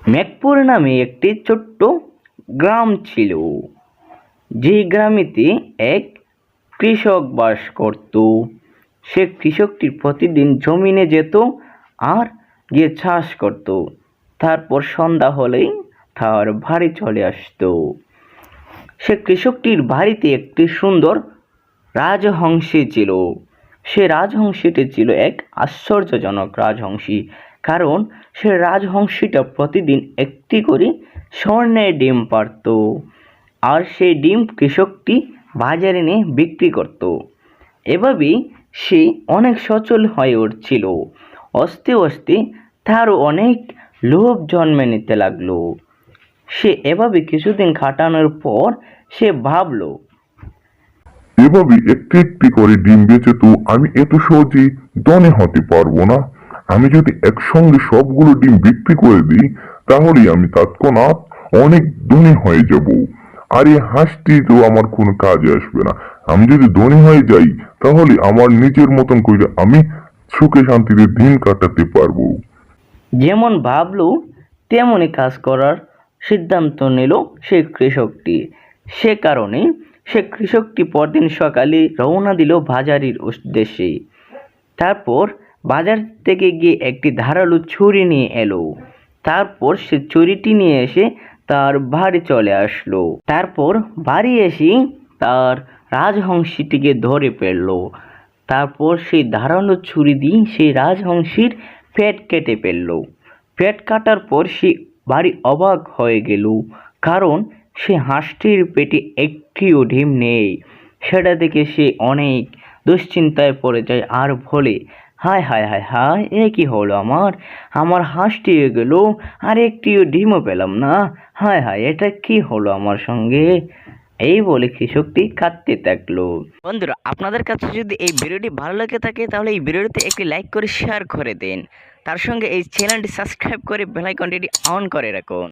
মেঘপুর নামে একটি ছোট্ট গ্রাম ছিল। যে গ্রামেতে এক কৃষক বাস করত। সে কৃষকটি প্রতিদিন জমিনে যেত আর গিয়ে চাষ করত। তারপর সন্ধ্যা হলেই তার বাড়ি চলে আসতো। সে কৃষকটির বাড়িতে একটি সুন্দর রাজহংসী ছিল। সে রাজহংসীটি ছিল এক আশ্চর্যজনক রাজহংসী, কারণ সে রাজহংসীটা প্রতিদিন একটি করে স্বর্ণের ডিম পাড়ত, আর সেই ডিম কৃষকটি বাজারে নিয়ে বিক্রি করত। এভাবেই সে অনেক সচল হয়ে উঠছিল। আস্তে আস্তে তারও অনেক লোভ জন্মে নিতে লাগলো। সে এভাবে কিছুদিন কাটানোর পর সে ভাবলো, এভাবে একটি একটি করে ডিম বেচে তো আমি এত সহজেই ধনী হতে পারবো না। আমি যদি একসঙ্গে সবগুলো ডিম বিক্রি করে দিই তাহলে আমি তৎক্ষণাৎ অনেক ধনী হয়ে যাব। আর এই হাঁসটি তো আমার কোনো কাজে আসবে না। আমি যদি ধনী হয়ে যাই তাহলে আমার নিজের মতন করে আমি সুখে শান্তিতে দিন কাটাতে পারবো। যেমন ভাবলো তেমনই কাজ করার সিদ্ধান্ত নিল সেই কৃষকটি। সে কারণে সে কৃষকটি পরদিন সকালে রওনা দিল বাজারের উদ্দেশ্যে। তারপর বাজার থেকে গিয়ে একটি ধারালো ছুরি নিয়ে এলো। তারপর সে ছুরিটি নিয়ে এসে তার বাড়ি চলে আসলো। তারপর বাড়ি এসে তার রাজহংসীটিকে ধরে ফেললো। তারপর সেই ধারালো ছুরি দিয়ে সেই রাজহংসীর পেট কেটে ফেললো। পেট কাটার পর সে বাড়ি অবাক হয়ে গেল, কারণ সে হাঁসটির পেটে একটিও ডিম নেই। সেটা দেখে সে অনেক দুশ্চিন্তায় পড়ে যায় আর বলে, হায় হায় হায় হায়, এ কি হলো আমার? আমার হাঁসটি গেল আর একটিও ডিমও পেলাম না। হায় হায়, এটা কি হলো আমার সঙ্গে? এই বলে কৃষকটি কাঁদতে থাকলো। বন্ধুরা, আপনাদের কাছে যদি এই ভিডিওটি ভালো লেগে থাকে তাহলে এই ভিডিওটিতে একটি লাইক করে শেয়ার করে দিন। তার সঙ্গে এই চ্যানেলটি সাবস্ক্রাইব করে বেল আইকনটি অন করে রাখুন।